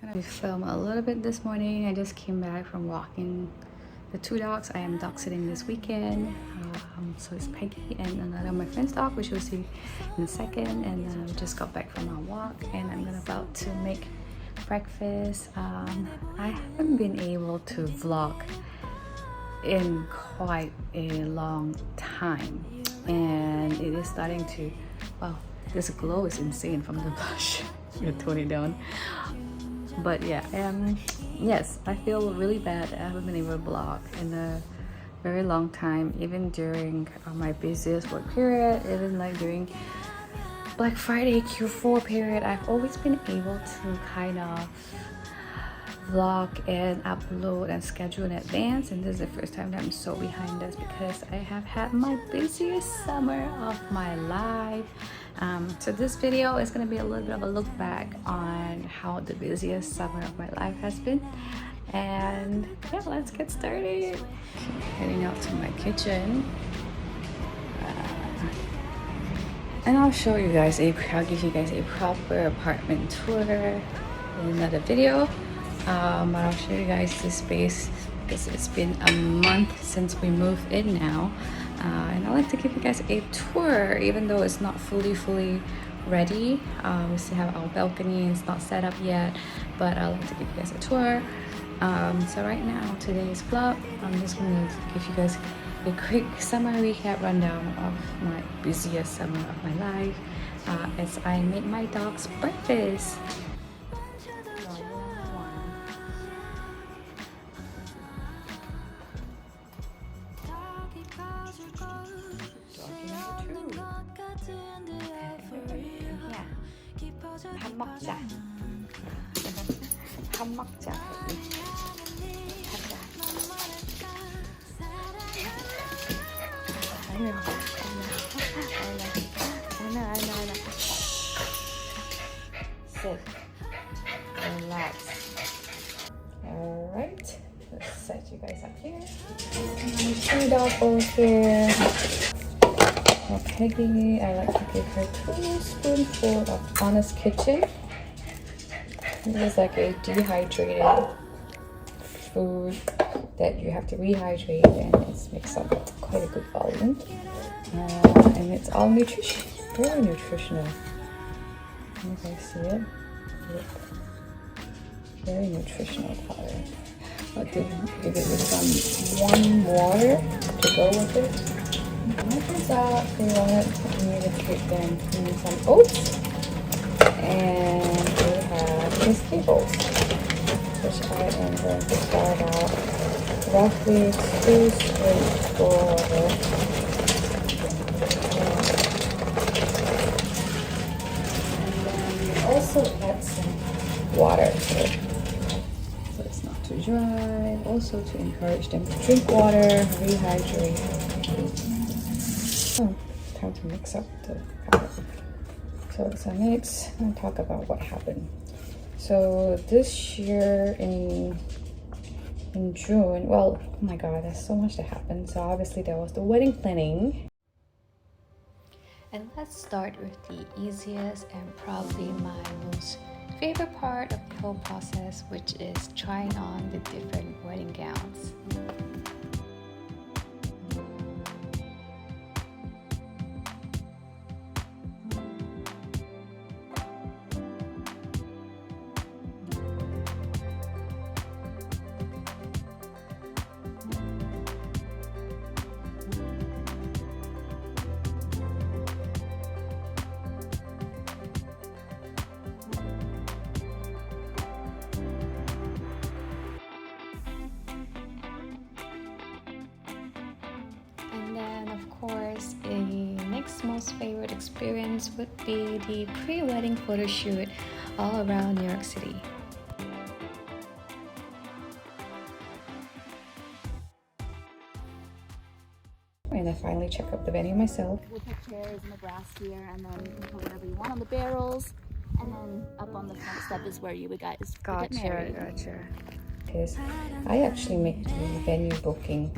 I'm gonna film a little bit this morning. I just came back from walking the two dogs. I am dog sitting this weekend. So it's Peggy and another of my friend's dog, which you'll see in a second. And we just got back from our walk, and I'm about to make breakfast. I haven't been able to vlog in quite a long time, and it is starting to, well, this glow is insane from the blush. I'm gonna tone it down. But yeah, yes, I feel really bad. I haven't been able to vlog in a very long time, even during my busiest work period, even like during Black Friday Q4 period. I've always been able to kind of vlog and upload and schedule in advance, and this is the first time that I'm so behind this because I have had my busiest summer of my life. So this video is going to be a little bit of a look back on how the busiest summer of my life has been, and yeah, let's get started. Heading out to my kitchen, and I'll show you guys I'll give you guys a proper apartment tour in another video. But I'll show you guys this space because it's been a month since we moved in now, and I'd like to give you guys a tour even though it's not fully ready. We still have our balcony, it's not set up yet, but I'd like to give you guys a tour. So right now, today's vlog, I'm just going to give you guys a quick summer recap rundown of my busiest summer of my life as I make my dogs breakfast. 밥 먹자. 밥 먹자. 가자. 아나. Sit. Relax. Alright. Let's set you guys up here. Two dog bowls here. For Peggy, I like to give her 2 spoonfuls of Honest Kitchen. This is like a dehydrated food that you have to rehydrate, and it makes up quite a good volume. And it's all very nutritional. You guys see it? Look. Very nutritional powder. I'll give it with some warm water to go with it. After that, we wanted me to treat them in some oats, and we have these cables, which I am going to start out roughly 2 scoops for, and then we also add some water to it, so it's not too dry. Also to encourage them to drink water, rehydrate. Oh, time to mix up the powder. So it's a mix, and talk about what happened. So this year in June, well, oh my god, there's so much that happened. So obviously there was the wedding planning. And let's start with the easiest and probably my most favorite part of the whole process, which is trying on the different wedding gowns. Of course, a next most favorite experience would be the pre-wedding photo shoot all around New York City. And I finally checked out the venue myself. We'll put chairs in the grass here, and then you can put whatever you want on the barrels, and then up on the front step is where you would guys get married. Gotcha. Because I actually made the venue booking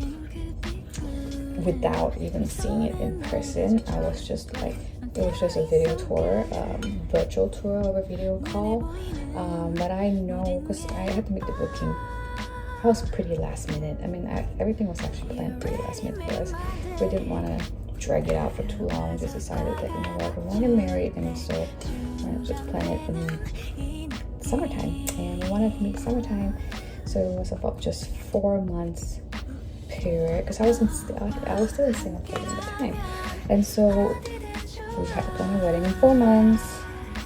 without even seeing it in person. I was just like, it was just a video tour, virtual tour over video call. But I know, because I had to make the booking, I was pretty last minute. I mean, everything was actually planned pretty last minute for us. We didn't want to drag it out for too long. We just decided that, you know what, we want to get married, and so just plan it in summertime. And we wanted to meet summertime, so it was about just 4 months period, because I was still in Singapore at the time, and so we had to plan a wedding in 4 months.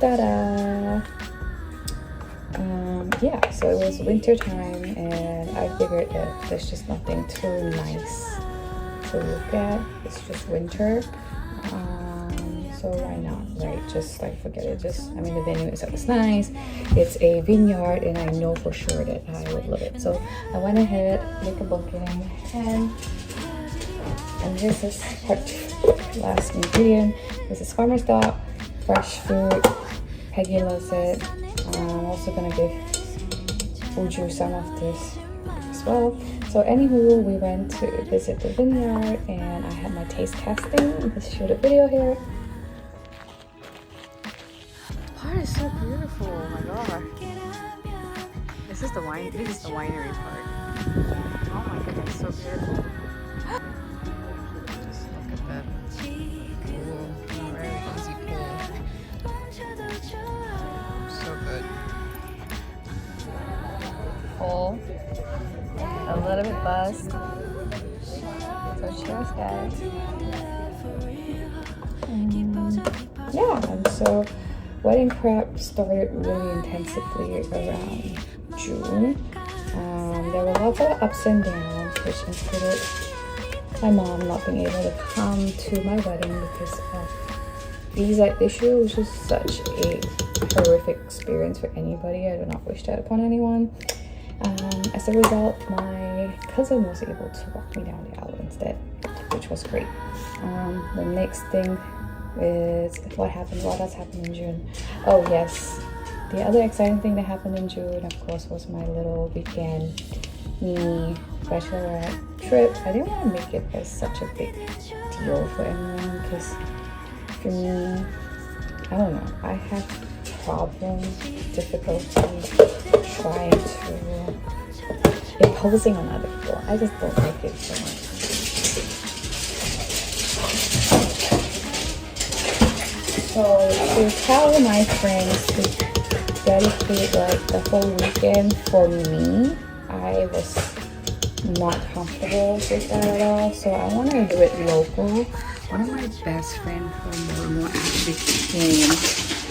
Ta-da! Yeah, so it was winter time, and I figured that there's just nothing too nice to look at. It's just winter, so why not, right? Just like forget it. I mean, the venue itself is nice. It's a vineyard, and I know for sure that I would love it. So I went ahead, make a booking, and this is part 2. Last ingredient. This is farmer stock, fresh fruit. Peggy loves it. I'm also gonna give Uju some of this as well. So anywho, we went to visit the vineyard, and I had my taste testing. Let's show the video here. The part is so beautiful. Oh my god. This is the winery part. Oh my goodness, so beautiful. Just look at that pool. Very easy pool. So good. Full. A little bit buzzed. So cheers, guys. Yeah, and so wedding prep started really intensively around June. There were lots of ups and downs, which included my mom not being able to come to my wedding because of visa issue, which was such a horrific experience for anybody. I do not wish that upon anyone. As a result, my cousin was able to walk me down the aisle instead, which was great. The next thing is what else happened in June. Oh yes, the other exciting thing that happened in June, of course, was my little weekend mini bachelorette trip. I didn't want to make it as such a big deal for anyone, because for me, I don't know, I have difficulty trying to imposing on other people. I just don't like it so much. So to tell my friends to dedicate like the whole weekend for me, I was not comfortable with that at all. So I want to do it local. One of my best friends from Baltimore actually came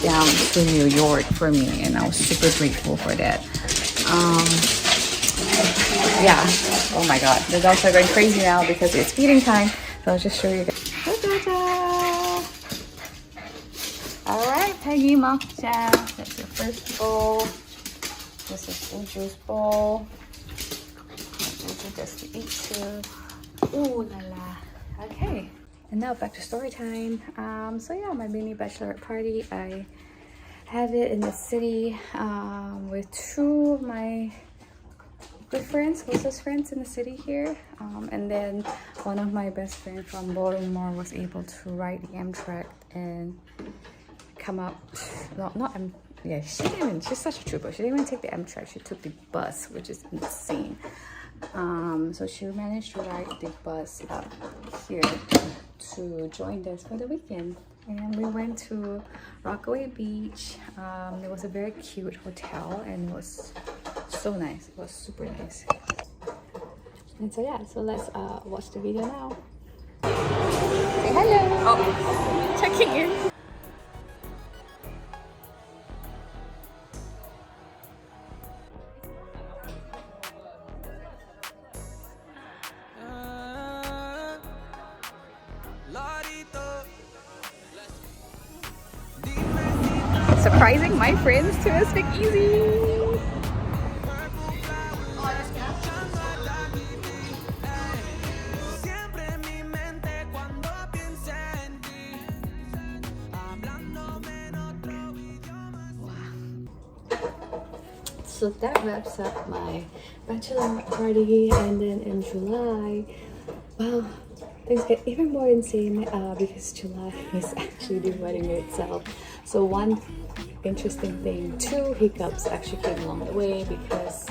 down to New York for me, and I was super grateful for that. Yeah, oh my god, the dogs are going crazy now because it's feeding time, so I'll just show you guys. All right, Peggy, Mocha, that's your first bowl. This is Uju's bowl. Uju just to eat too. Ooh la la. Okay, and now back to story time. So yeah, my mini bachelorette party, I had it in the city with 2 of my good friends, closest friends in the city here, and then one of my best friends from Baltimore was able to ride the Amtrak and come up. She's such a trooper. She didn't even take the Amtrak. She took the bus, which is insane. So she managed to ride the bus up here to join us for the weekend. And we went to Rockaway Beach. It was a very cute hotel, and it was so nice. It was super nice. And so yeah, so let's watch the video now. Say hello. Oh, checking in. Surprising my friends to speak easy. So that wraps up my bachelorette party, and then in July Well, things get even more insane because July is actually the wedding itself. So one interesting thing, two hiccups actually came along the way, because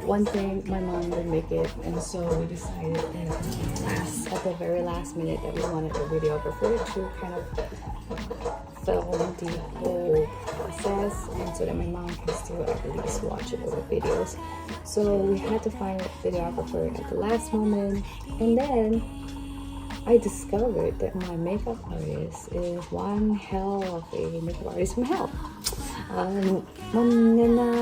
one thing, my mom didn't make it, and so we decided at the very last minute that we wanted a videographer to kind of film the whole process, and so that my mom can still at least watch it over videos. So we had to find a videographer at the last moment, and then I discovered that my makeup artist is one hell of a makeup artist from hell. And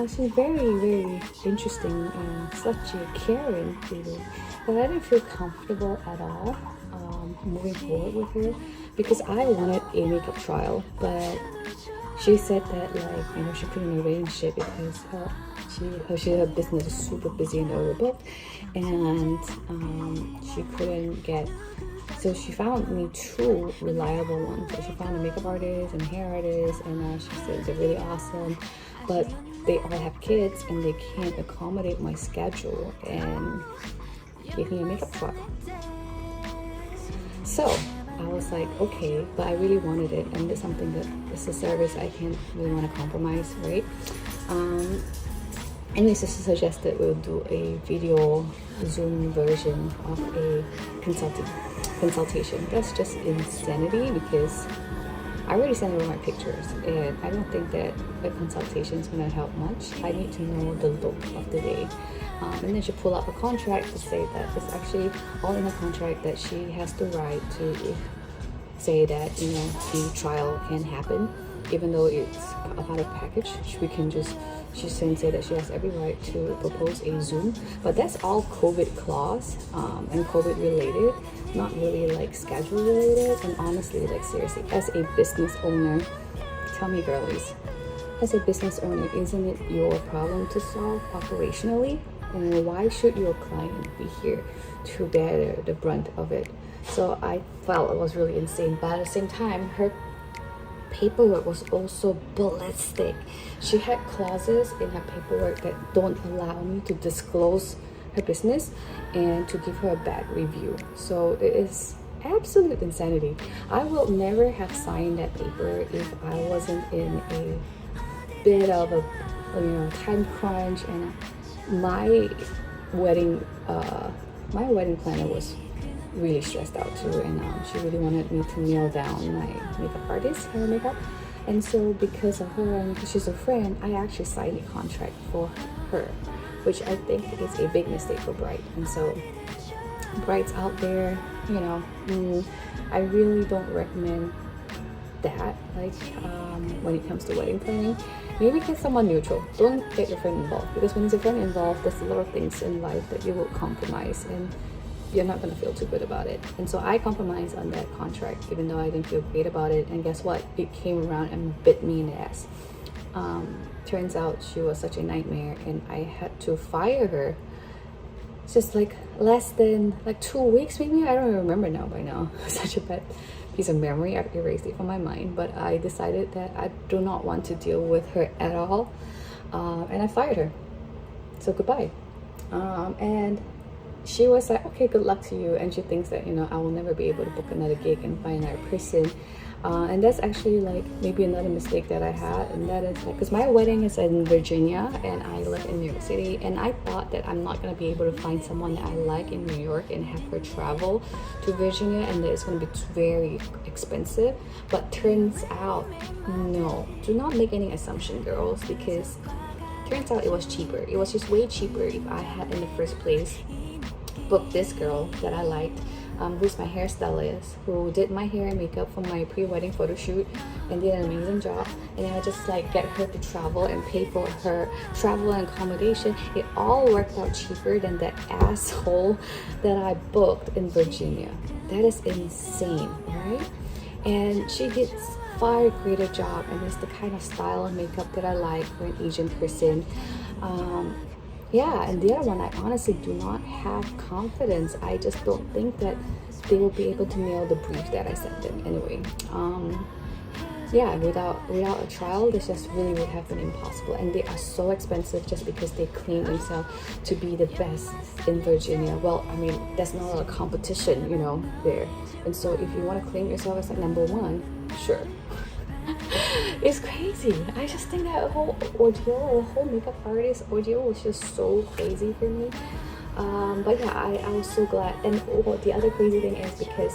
she's very interesting and such a caring lady. But I didn't feel comfortable at all moving forward with her, because I wanted a makeup trial, but she said that, like, you know, she couldn't arrange it because her business is super busy and overbooked, and she couldn't get. So she found me two reliable ones. So she found a makeup artist and a hair artist, and she said they're really awesome, but they all have kids and they can't accommodate my schedule and give me a makeup trial. So I was like, okay, but I really wanted it, and it's something that it's a service I can't really want to compromise, right? Anyways, she suggested we'll do a video Zoom version of a consultation. That's just insanity, because I already sent over my pictures, and I don't think that a consultation is going to help much. I need to know the look of the day. And then she pulled out a contract to say that it's actually all in the contract that she has the right to say that, you know, the trial can happen, even though it's a part of package. We can just, she can say that she has every right to propose a Zoom, but that's all COVID clause and COVID related, not really like schedule related. And honestly, like seriously, as a business owner, tell me girlies, as a business owner, isn't it your problem to solve operationally? And why should your client be here to bear the brunt of it? So I felt it was really insane, but at the same time, her paperwork was also ballistic. She had clauses in her paperwork that don't allow me to disclose her business and to give her a bad review. So it is absolute insanity. I will never have signed that paper if I wasn't in a bit of a, you know, time crunch, and my wedding planner was really stressed out too, and she really wanted me to nail down my makeup artist, her makeup. And so because of her and because she's a friend, I actually signed a contract for her, which I think is a big mistake for bride. And so brides out there, you know, I really don't recommend that, like when it comes to wedding planning. Maybe get someone neutral. Don't get your friend involved, because when there's a friend involved, there's a lot of things in life that you will compromise, and you're not going to feel too good about it. And so I compromised on that contract, even though I didn't feel great about it. And guess what? It came around and bit me in the ass. Turns out she was such a nightmare, and I had to fire her. It's just like less than like 2 weeks, maybe. I don't even remember now by now. Such a bad piece of memory. I've erased it from my mind. But I decided that I do not want to deal with her at all. And I fired her. So goodbye. And she was like, okay, good luck to you. And she thinks that, you know, I will never be able to book another gig and find another person. And that's actually like maybe another mistake that I had. And that is like, because my wedding is in Virginia and I live in New York City. And I thought that I'm not going to be able to find someone that I like in New York and have her travel to Virginia, and that it's going to be very expensive. But turns out, no. Do not make any assumption, girls, because turns out it was cheaper. It was just way cheaper if I had in the first place booked this girl that I liked, who's my hairstylist, who did my hair and makeup for my pre-wedding photo shoot and did an amazing job. And then I just like get her to travel and pay for her travel and accommodation. It all worked out cheaper than that asshole that I booked in Virginia. That is insane, right? And she did far greater job, and it's the kind of style and makeup that I like for an Asian person. Yeah, and the other one, I honestly do not have confidence. I just don't think that they will be able to nail the brief that I sent them anyway. yeah, without a trial, this just really would have been impossible. And they are so expensive just because they claim themselves to be the best in Virginia. Well, I mean, there's not a competition, you know, there. And so if you want to claim yourself as like number one, sure. It's crazy. I just think that whole ordeal, the whole makeup artist ordeal was just so crazy for me. But yeah, I was so glad. And the other crazy thing is because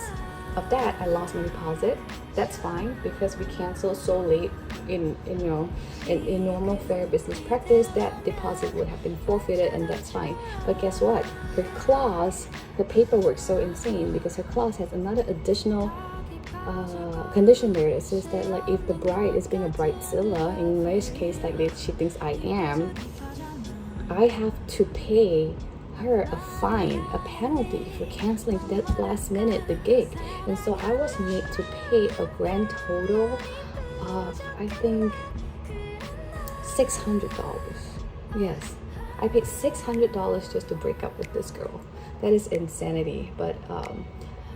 of that, I lost my deposit. That's fine because we canceled so late in normal fair business practice. That deposit would have been forfeited, and that's fine. But guess what? Her paperwork's so insane because her clause has another additional condition there. It says that like if the bride is being a bridezilla, in this case like she thinks I am, I have to pay her a fine, a penalty for canceling that last minute the gig. And so I was made to pay a grand total of I think $600. Yes, I paid $600 just to break up with this girl. That is insanity. But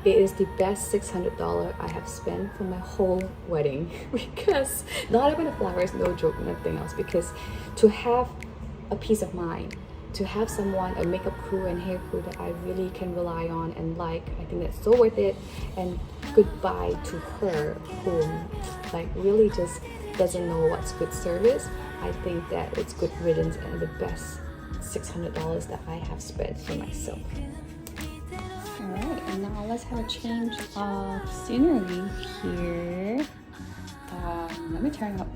it is the best $600 I have spent for my whole wedding because not even the flowers, no joke, nothing else, because to have a peace of mind, to have someone, a makeup crew and hair crew that I really can rely on and like, I think that's so worth it. And goodbye to her who like really just doesn't know what's good service. I think that it's good riddance and the best $600 that I have spent for myself. Alright, and now let's have a change of scenery here. Let me turn up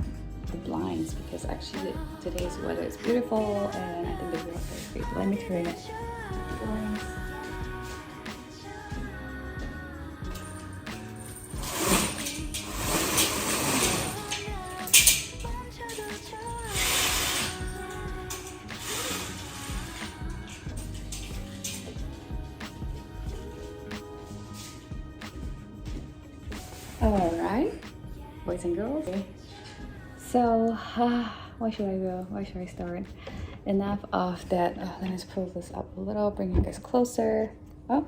the blinds because actually today's weather is beautiful and I think the view is great. Let me turn it. Blinds. Alright, boys and girls. So, where should I go? Where should I start? Enough of that. Let me just pull this up a little, bring you guys closer. Oh.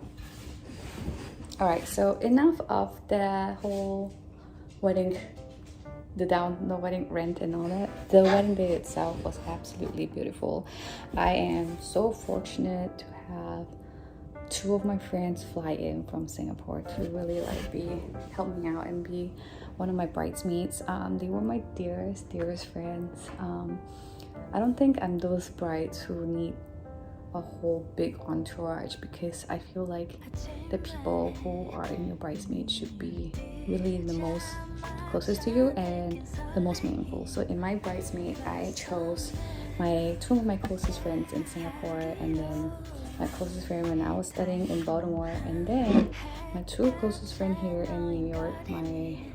Alright, so enough of the whole wedding, the wedding rent and all that. The wedding day itself was absolutely beautiful. I am so fortunate to have two of my friends fly in from Singapore to really like help me out and be one of my bridesmaids. They were my dearest friends. I don't think I'm those brides who need a whole big entourage because I feel like the people who are in your bridesmaids should be really the most closest to you and the most meaningful. So in my bridesmaid, I chose two of my closest friends in Singapore, and then my closest friend when I was studying in Baltimore, and then my two closest friends here in New York,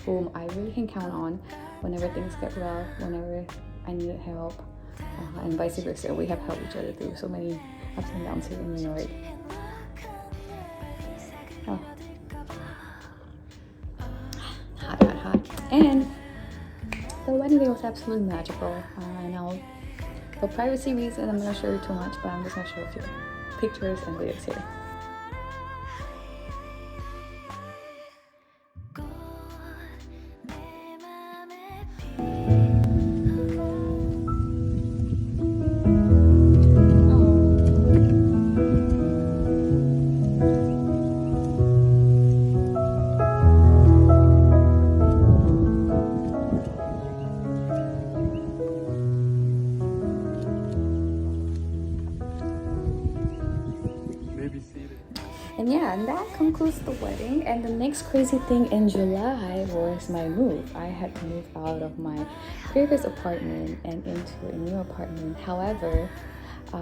whom I really can count on whenever things get rough, whenever I needed help, and vice versa. We have helped each other through so many ups and downs here in New York. Oh. Hot. And the wedding day was absolutely magical. I know for privacy reasons I'm not sure too much, but I'm just gonna show a few pictures and videos here. And yeah, and that concludes the wedding. And the next crazy thing in July was my move. I had to move out of my previous apartment and into a new apartment. However,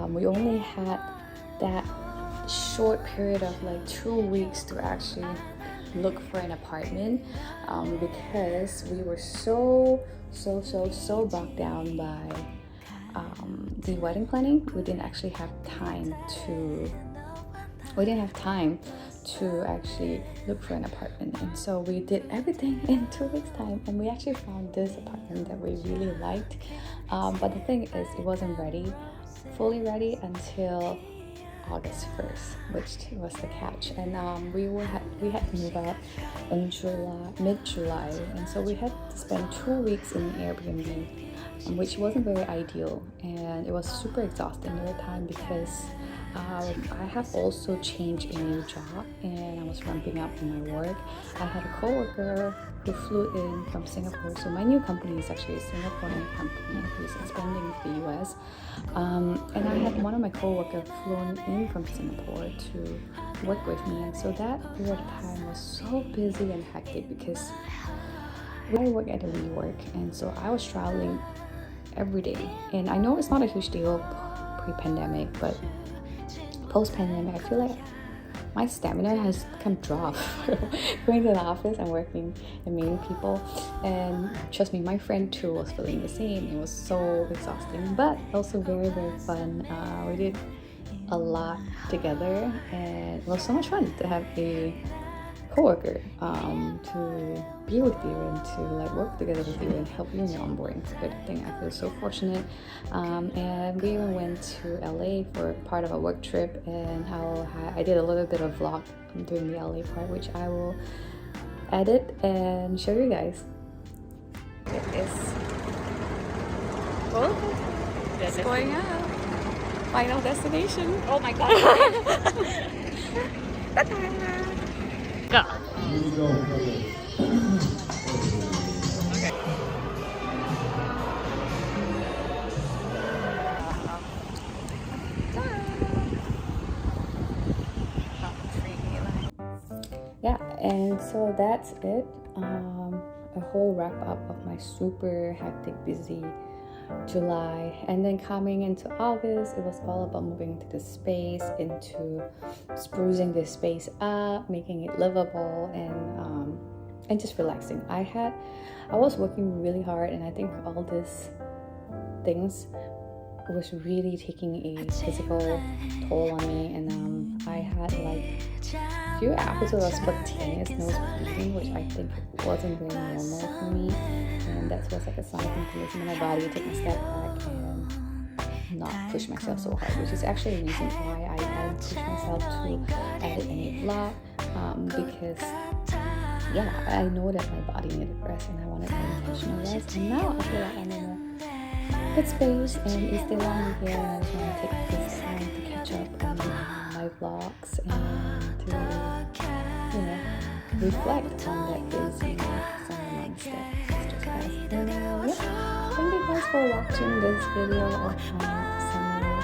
we only had that short period of like 2 weeks to actually look for an apartment because we were so bogged down by the wedding planning. We didn't have time to actually look for an apartment, and so we did everything in 2 weeks time, and we actually found this apartment that we really liked, but the thing is it wasn't fully ready until August 1st, which was the catch. And we had to move out in mid-July, and so we had to spend 2 weeks in an Airbnb, which wasn't very ideal, and it was super exhausting at the time because I have also changed a new job and I was ramping up in my work. I had a coworker who flew in from Singapore, so my new company is actually a Singaporean company who's expanding to the US. And I had one of my coworkers flown in from Singapore to work with me, and so that period of time was so busy and hectic because I work at a WeWork, and so I was traveling every day. And I know it's not a huge deal pre-pandemic, but post-pandemic, I feel like my stamina has kind of dropped going to the office and working and meeting people. And trust me, my friend too was feeling the same. It was so exhausting, but also very, very fun. We did a lot together, and it was so much fun to have a coworker to be with you and to like work together with you and help you in your onboarding. So I think I feel so fortunate. And we even went to LA for part of a work trip, and how I did a little bit of vlog during the LA part, which I will edit and show you guys. It is it's going up. Final destination. Oh my god. Go. Yeah, and so that's it. A whole wrap up of my super hectic, busy July, and then coming into August, it was all about moving to the space, into sprucing this space up, making it livable, and just relaxing. I was working really hard, and I think all these things was really taking a physical toll on me, and I had like a few episodes of spontaneous nose bleeding, which I think wasn't very normal for me, and that was like a sign to listen to my body, take a step back and not push myself so hard, which is actually a reason why I didn't push myself to edit any vlog, because yeah, I know that my body needed rest and I wanted an intentional rest, and now I feel like I'm in a good space and it's still on here, and I just want to take this time to catch up on my vlogs and to, reflect on that busy summer months that just passed. And yeah, thank you guys for watching this video of my summer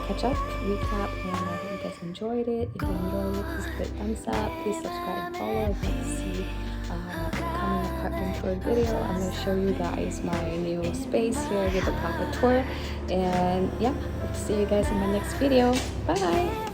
catch up, recap, and I hope you guys enjoyed it. If you enjoyed it, please give it a thumbs up, please subscribe and follow if you want to see coming apartment tour video. I'm going to show you guys my new space here, give a proper tour, and yeah, hope to see you guys in my next video. Bye!